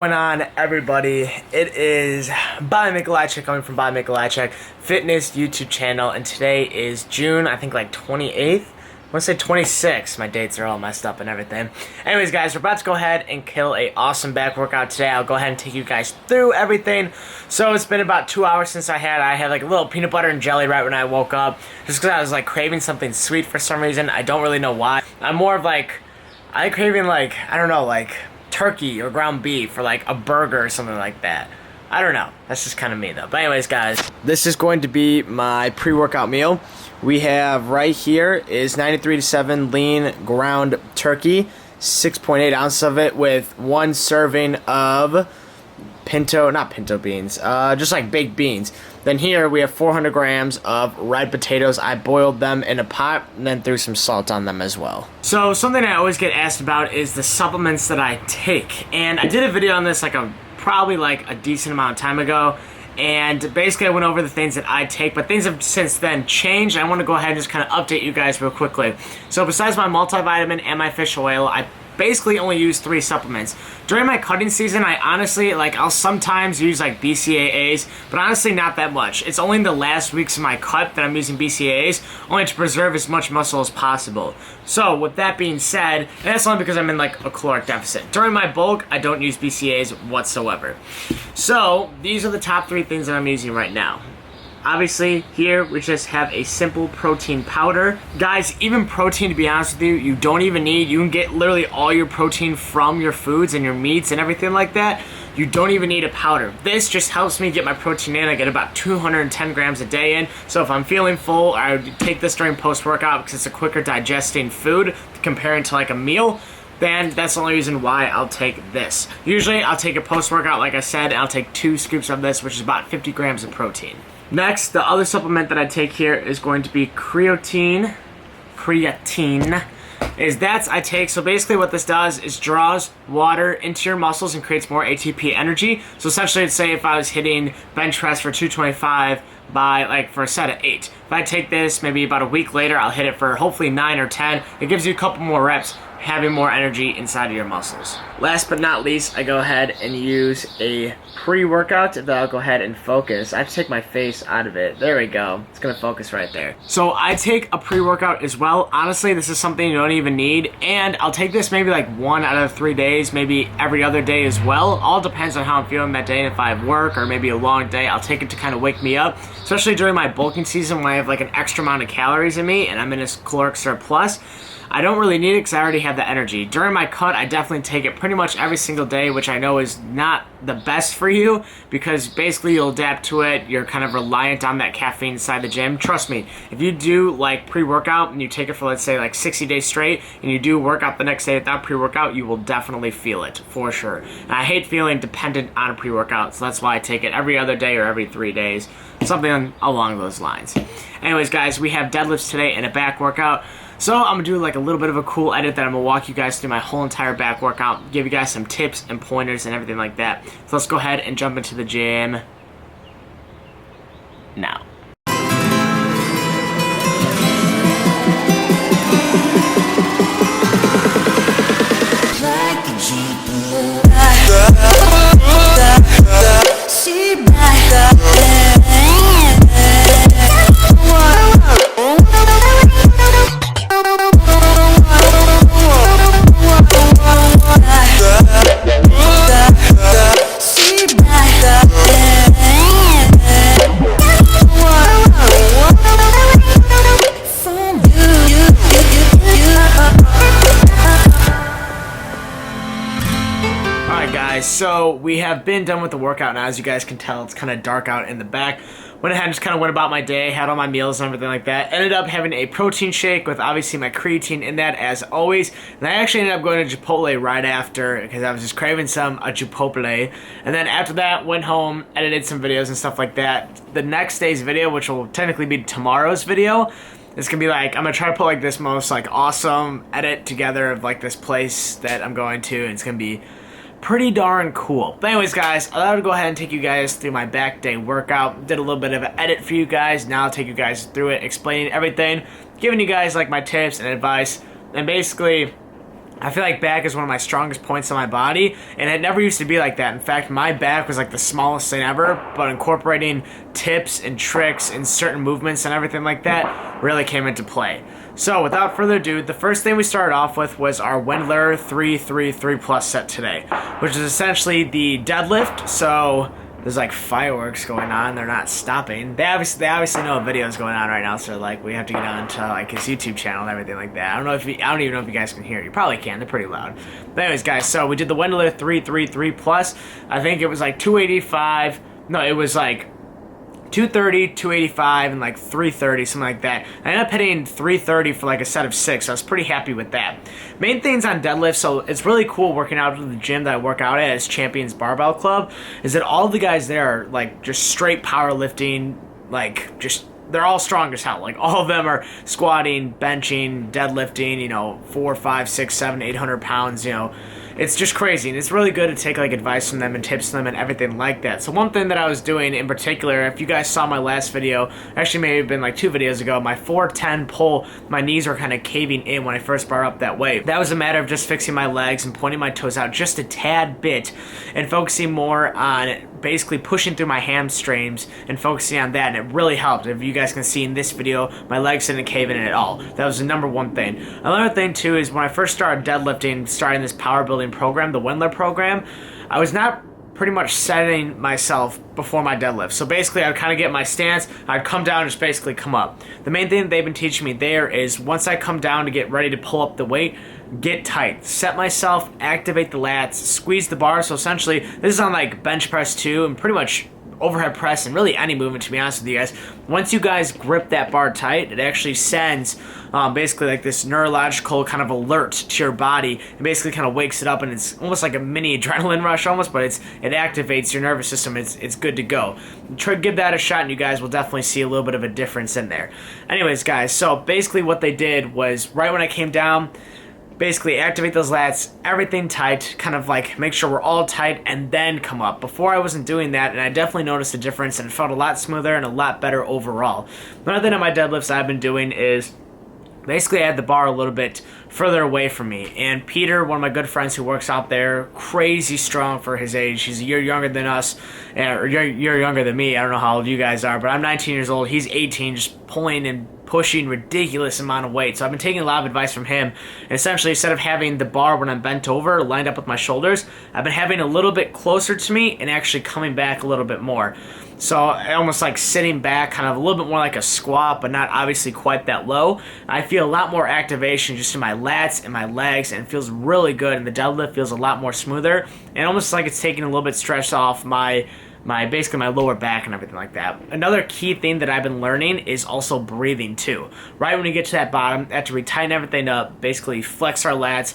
What's going on, everybody? It is Bobby Mikolajczak coming from Bobby Mikolajczak Fitness YouTube channel, and today is June, I think like 28th. I want to say 26th. My dates are all messed up and everything. Anyways, guys, we're about to go ahead and kill a awesome back workout today. I'll go ahead and take you guys through everything. So it's been about 2 hours since I had like a little peanut butter and jelly right when I woke up, just because I was like craving something sweet for some reason. I don't really know why. I'm more of like, I like craving like, I don't know, like turkey or ground beef or like a burger or something like that. I don't know. That's just kind of me though. But anyways, guys, this is going to be my pre-workout meal. We have right here is 93-7 lean ground turkey, 6.8 ounces of it with one serving of not pinto beans, just like baked beans. Then here we have 400 grams of red potatoes. I boiled them in a pot and then threw some salt on them as well. So something I always get asked about is the supplements that I take. And I did a video on this probably a decent amount of time ago. And basically I went over the things that I take, but things have since then changed. I want to go ahead and just kind of update you guys real quickly. So besides my multivitamin and my fish oil, I basically only use 3 supplements. During my cutting season, I honestly, I'll sometimes use BCAAs, but honestly not that much. It's only in the last weeks of my cut that I'm using BCAAs, only to preserve as much muscle as possible. So with that being said, and that's only because I'm in a caloric deficit. During my bulk, I don't use BCAAs whatsoever. So these are the top 3 things that I'm using right now. Obviously, here we just have a simple protein powder. Guys, even protein, to be honest with you, you don't even need. You can get literally all your protein from your foods and your meats and everything like that. You don't even need a powder. This just helps me get my protein in. I get about 210 grams a day in. So if I'm feeling full, I would take this during post-workout because it's a quicker digesting food comparing to a meal. Then that's the only reason why I'll take this. Usually I'll take a post-workout, like I said, and I'll take 2 scoops of this, which is about 50 grams of protein. Next, the other supplement that I take here is going to be creatine. I take. So basically what this does is draws water into your muscles and creates more ATP energy. So essentially, let's say if I was hitting bench press for 225 for a set of 8. If I take this, maybe about a week later, I'll hit it for hopefully 9 or 10. It gives you a couple more reps, having more energy inside of your muscles. Last but not least, I go ahead and use a pre-workout that I'll go ahead and focus. I have to take my face out of it. There we go. It's gonna focus right there. So I take a pre-workout as well. Honestly, this is something you don't even need, and I'll take this maybe 1 out of 3 days, maybe every other day as well. All depends on how I'm feeling that day, and if I have work or maybe a long day, I'll take it to kind of wake me up, especially during my bulking season when I have an extra amount of calories in me and I'm in a caloric surplus. I don't really need it because I already have the energy. During my cut, I definitely take it pretty much every single day, which I know is not the best for you because basically you'll adapt to it. You're kind of reliant on that caffeine inside the gym. Trust me, if you do pre-workout and you take it for, let's say, 60 days straight and you do work out the next day without pre-workout, you will definitely feel it for sure. And I hate feeling dependent on a pre-workout, so that's why I take it every other day or every 3 days, something along those lines. Anyways, guys, we have deadlifts today and a back workout. So I'm going to do a little bit of a cool edit that I'm going to walk you guys through my whole entire back workout, give you guys some tips and pointers and everything like that. So let's go ahead and jump into the gym now. So we have been done with the workout now. As you guys can tell, it's kind of dark out in the back. Went ahead and just kind of went about my day, had all my meals and everything like that. Ended up having a protein shake with obviously my creatine in that as always. And I actually ended up going to Chipotle right after because I was just craving a Chipotle. And then after that, went home, edited some videos and stuff like that. The next day's video, which will technically be tomorrow's video, it's gonna be I'm gonna try to put this most awesome edit together of this place that I'm going to, and it's gonna be pretty darn cool. But anyways, guys, I would go ahead and take you guys through my back day workout. Did a little bit of an edit for you guys. Now I'll take you guys through it, explaining everything, giving you guys my tips and advice, and basically I feel like back is one of my strongest points on my body, and it never used to be like that. In fact, my back was like the smallest thing ever, but incorporating tips and tricks and certain movements and everything like that really came into play. So without further ado, the first thing we started off with was our Wendler 333 plus set today, which is essentially the deadlift. So there's like fireworks going on, they're not stopping. They obviously know a video is going on right now, so like we have to get on to like his YouTube channel and everything like that. I don't even know if you guys can hear it. You probably can, they're pretty loud. But anyways, guys, so we did the Wendler 333 plus. I think it was like 285. No, it was like 230, 285, and like 330, something like that. I ended up hitting 330 for like a set of 6, so I was pretty happy with that. Main things on deadlift, so it's really cool working out at the gym that I work out at, is Champions Barbell Club, is that all the guys there are like just straight powerlifting, like just they're all strong as hell. Like all of them are squatting, benching, deadlifting, you know, 4, 5, 6, 7, 800 pounds, you know. It's just crazy, and it's really good to take like advice from them and tips from them and everything like that. So one thing that I was doing in particular, if you guys saw my last video, actually maybe been like 2 videos ago, my 410 pull, my knees were kind of caving in when I first bar up that weight. That was a matter of just fixing my legs and pointing my toes out just a tad bit and focusing more on basically pushing through my hamstrings and focusing on that, and it really helped. If you guys can see in this video, my legs didn't cave in at all. That was the number one thing. Another thing too is when I first started deadlifting, starting this power building program, the Wendler program, I was not pretty much setting myself before my deadlift. So basically I would kind of get my stance, I'd come down and just basically come up. The main thing that they've been teaching me there is once I come down to get ready to pull up the weight, get tight, set myself, activate the lats, squeeze the bar. So essentially this is on like bench press too, and pretty much overhead press and really any movement, to be honest with you guys. Once you guys grip that bar tight, it actually sends basically like this neurological kind of alert to your body, and basically kind of wakes it up, and it's almost like a mini adrenaline rush almost, but it activates your nervous system. It's good to go. Try to give that a shot, and you guys will definitely see a little bit of a difference in there. Anyways, guys, so basically what they did was right when I came down, basically activate those lats, everything tight, kind of like make sure we're all tight, and then come up. Before I wasn't doing that, and I definitely noticed a difference, and it felt a lot smoother and a lot better overall. Another thing on my deadlifts I've been doing is basically I had the bar a little bit further away from me, and Peter, one of my good friends who works out there, crazy strong for his age. He's a year younger than us, or you're younger than me. I don't know how old you guys are, but I'm 19 years old. He's 18, just pulling and pushing ridiculous amount of weight. So I've been taking a lot of advice from him, and essentially instead of having the bar when I'm bent over lined up with my shoulders, I've been having a little bit closer to me and actually coming back a little bit more. So almost like sitting back, kind of a little bit more like a squat, but not obviously quite that low. I feel a lot more activation just in my lats and my legs, and it feels really good, and the deadlift feels a lot more smoother, and almost like it's taking a little bit stress off my basically my lower back and everything like that. Another key thing that I've been learning is also breathing too. Right when we get to that bottom, after we tighten everything up, basically flex our lats,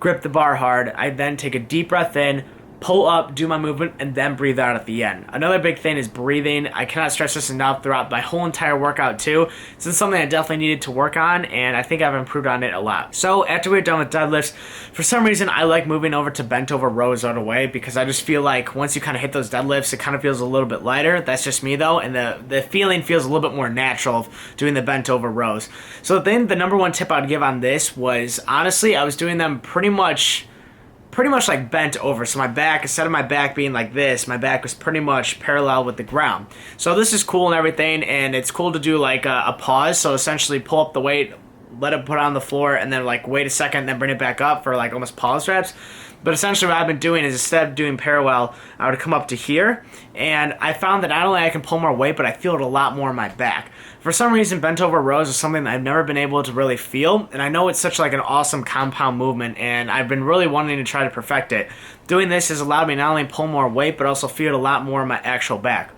grip the bar hard, I then take a deep breath in, pull up, do my movement, and then breathe out at the end. Another big thing is breathing. I cannot stress this enough throughout my whole entire workout too. This is something I definitely needed to work on, and I think I've improved on it a lot. So after we're done with deadlifts, for some reason I like moving over to bent over rows right away, because I just feel like once you kind of hit those deadlifts, it kind of feels a little bit lighter. That's just me though, and the feeling feels a little bit more natural of doing the bent over rows. So then the number one tip I'd give on this was, honestly, I was doing them pretty much like bent over. So my back, instead of my back being like this, my back was pretty much parallel with the ground. So this is cool and everything, and it's cool to do like a pause. So essentially pull up the weight, let it put on the floor, and then like wait a second, then bring it back up for like almost pause reps. But essentially what I've been doing is, instead of doing parallel, I would come up to here, and I found that not only I can pull more weight, but I feel it a lot more in my back. For some reason, bent over rows is something that I've never been able to really feel, and I know it's such like an awesome compound movement, and I've been really wanting to try to perfect it. Doing this has allowed me not only pull more weight, but also feel it a lot more in my actual back.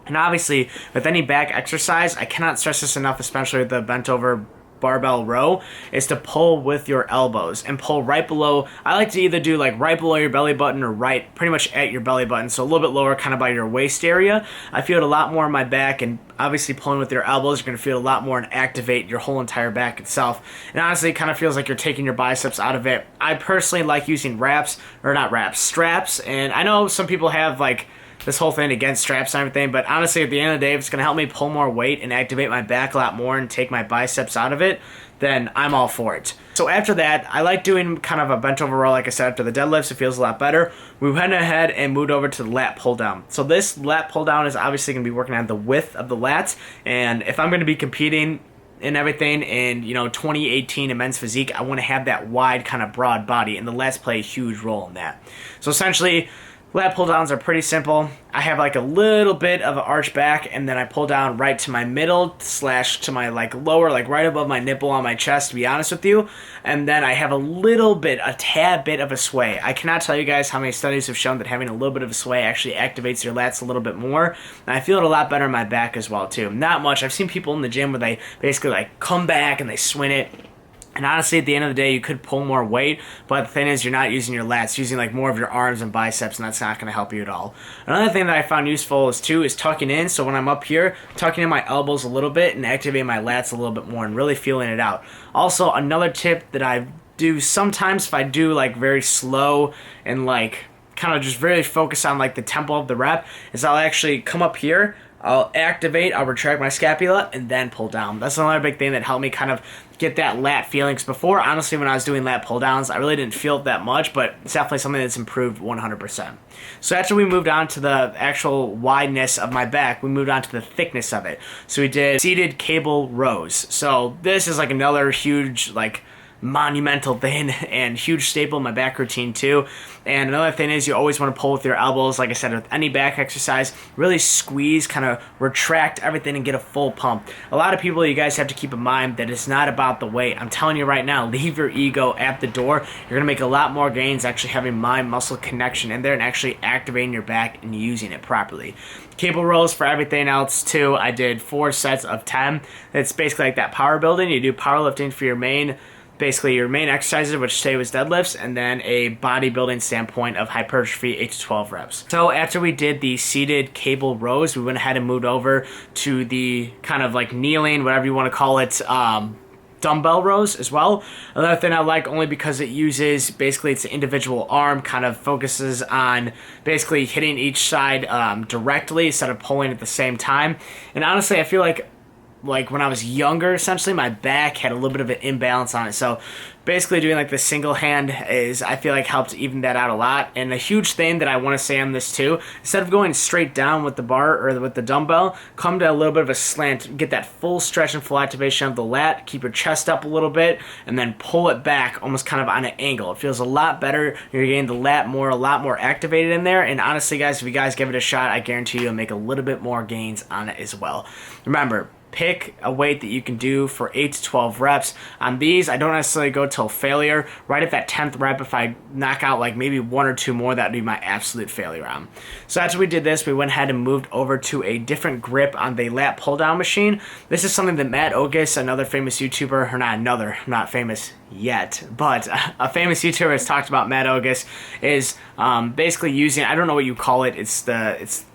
And obviously, with any back exercise, I cannot stress this enough, especially with the bent over barbell row, is to pull with your elbows and pull right below. I like to either do like right below your belly button or right pretty much at your belly button, so a little bit lower kind of by your waist area. I feel it a lot more in my back, and obviously pulling with your elbows, you're going to feel a lot more and activate your whole entire back itself. And honestly, it kind of feels like you're taking your biceps out of it. I personally like using straps, and I know some people have like this whole thing against straps and everything, but honestly, at the end of the day, if it's going to help me pull more weight and activate my back a lot more and take my biceps out of it, then I'm all for it. So after that, I like doing kind of a bench over row, like I said, after the deadlifts. It feels a lot better. We went ahead and moved over to the lat pull down. So this lat pull down is obviously going to be working on the width of the lats, and if I'm going to be competing and everything in 2018 in men's physique, I want to have that wide kind of broad body, and the lats play a huge role in that. So essentially, lat pull downs are pretty simple. I have like a little bit of an arch back, and then I pull down right to my middle slash to my like lower, like right above my nipple on my chest, to be honest with you. And then I have a tad bit of a sway. I cannot tell you guys how many studies have shown that having a little bit of a sway actually activates your lats a little bit more. And I feel it a lot better in my back as well too. Not much. I've seen people in the gym where they basically like come back and they swing it. And honestly, at the end of the day, you could pull more weight, but the thing is, you're not using your lats, you're using like more of your arms and biceps, and that's not going to help you at all. Another thing that I found useful is tucking in. So when I'm up here, tucking in my elbows a little bit and activating my lats a little bit more and really feeling it out. Also, another tip that I do sometimes if I do like very slow and like kind of just really focus on like the tempo of the rep is I'll actually come up here, I'll activate, I'll retract my scapula, and then pull down. That's another big thing that helped me kind of get that lat feeling. Because before, honestly, when I was doing lat pull downs, I really didn't feel it that much, but it's definitely something that's improved 100%. So after we moved on to the actual wideness of my back, we moved on to the thickness of it. So we did seated cable rows. So this is like another huge, like, monumental thing and huge staple in my back routine too. And another thing is you always want to pull with your elbows. Like I said, with any back exercise, really squeeze, kind of retract everything and get a full pump. A lot of people, you guys have to keep in mind that it's not about the weight. I'm telling you right now, leave your ego at the door. You're going to make a lot more gains actually having mind-muscle connection in there and actually activating your back and using it properly. Cable rows for everything else too. I did 4 sets of 10. It's basically like that power building. You do powerlifting for your main exercises, which today was deadlifts, and then a bodybuilding standpoint of hypertrophy, 8 to 12 reps. So after we did the seated cable rows, we went ahead and moved over to the kind of like kneeling, whatever you want to call it, dumbbell rows as well. Another thing I like, only because it uses, basically it's an individual arm, kind of focuses on basically hitting each side directly instead of pulling at the same time. And honestly, I feel like when I was younger, essentially, my back had a little bit of an imbalance on it. So basically doing like the single hand I feel like helped even that out a lot. And a huge thing that I want to say on this too, instead of going straight down with the bar or with the dumbbell, come to a little bit of a slant, get that full stretch and full activation of the lat, keep your chest up a little bit, and then pull it back almost kind of on an angle. It feels a lot better. You're getting the lat a lot more activated in there. And honestly, guys, if you guys give it a shot, I guarantee you'll make a little bit more gains on it as well. Remember, pick a weight that you can do for 8 to 12 reps. On these, I don't necessarily go till failure. Right at that 10th rep, if I knock out like maybe 1 or 2 more, that would be my absolute failure on. So after we did this, we went ahead and moved over to a different grip on the lat pull down machine. This is something that Matt Ogus, another famous YouTuber, or not famous yet, but a famous YouTuber has talked about. Matt Ogus is basically using, I don't know what you call it, it's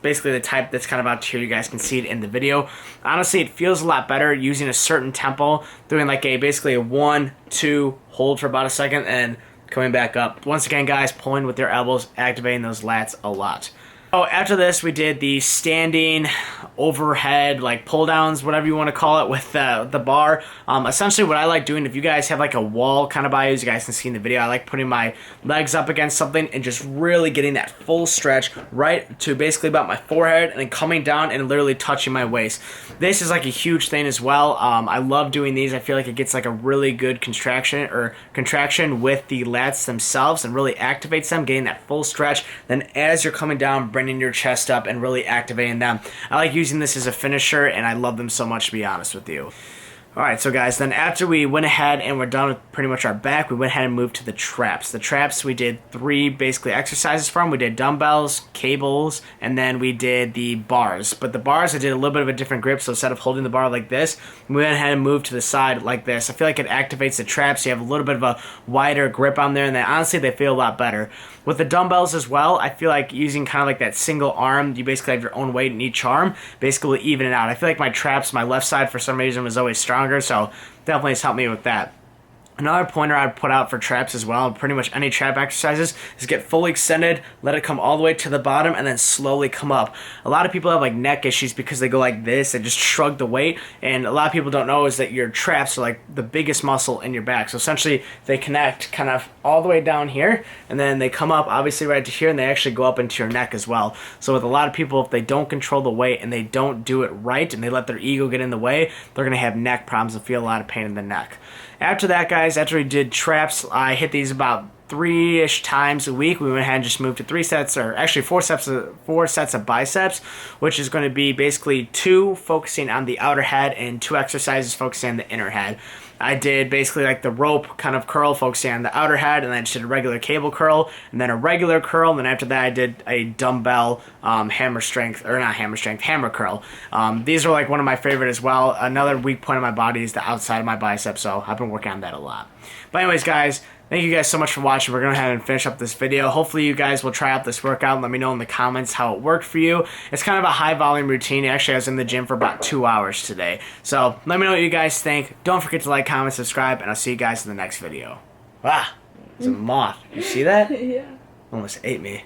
basically the type that's kind of out here. You guys can see it in the video. Honestly, it feels a lot better using a certain tempo, doing like basically a 1, 2, hold for about a second, and coming back up. Once again, guys, pulling with your elbows, activating those lats a lot. Oh, after this, we did the standing overhead, like pull downs, whatever you want to call it, with the bar. Essentially, what I like doing, if you guys have like a wall kind of by you, as you guys can see in the video, I like putting my legs up against something and just really getting that full stretch right to basically about my forehead, and then coming down and literally touching my waist. This is like a huge thing as well. I love doing these. I feel like it gets like a really good contraction with the lats themselves and really activates them, getting that full stretch. Then as you're coming down, bringing your chest up and really activating them. I like using this as a finisher, and I love them so much, to be honest with you. Alright, so guys, then after we went ahead and we're done with pretty much our back, we went ahead and moved to the traps. The traps, we did 3 basically exercises from. We did dumbbells, cables, and then we did the bars. But the bars, I did a little bit of a different grip, so instead of holding the bar like this, we went ahead and moved to the side like this. I feel like it activates the traps. You have a little bit of a wider grip on there, and then honestly, they feel a lot better. With the dumbbells as well, I feel like using kind of like that single arm, you basically have your own weight in each arm, basically even it out. I feel like my traps, my left side for some reason was always stronger, so definitely it's helped me with that. Another pointer I'd put out for traps as well, pretty much any trap exercises, is get fully extended, let it come all the way to the bottom, and then slowly come up. A lot of people have like neck issues because they go like this and just shrug the weight, and a lot of people don't know is that your traps are like the biggest muscle in your back. So essentially they connect kind of all the way down here, and then they come up obviously right to here, and they actually go up into your neck as well. So with a lot of people, if they don't control the weight and they don't do it right and they let their ego get in the way, they're going to have neck problems and feel a lot of pain in the neck. After that, guys, after we did traps, I hit these about 3-ish times a week. We went ahead and just moved to 3 sets, or actually 4 sets of biceps, which is going to be basically 2 focusing on the outer head and 2 exercises focusing on the inner head. I did basically like the rope kind of curl focusing on the outer head, and then I just did a regular cable curl, and then a regular curl, and then after that I did a dumbbell hammer curl. These are like one of my favorite as well. Another weak point of my body is the outside of my bicep, so I've been working on that a lot. But anyways, guys, thank you guys so much for watching. We're going to go ahead and finish up this video. Hopefully you guys will try out this workout and let me know in the comments how it worked for you. It's kind of a high volume routine. Actually, I was in the gym for about 2 hours today. So let me know what you guys think. Don't forget to like, comment, subscribe, and I'll see you guys in the next video. Ah, it's a moth. You see that? Yeah. Almost ate me.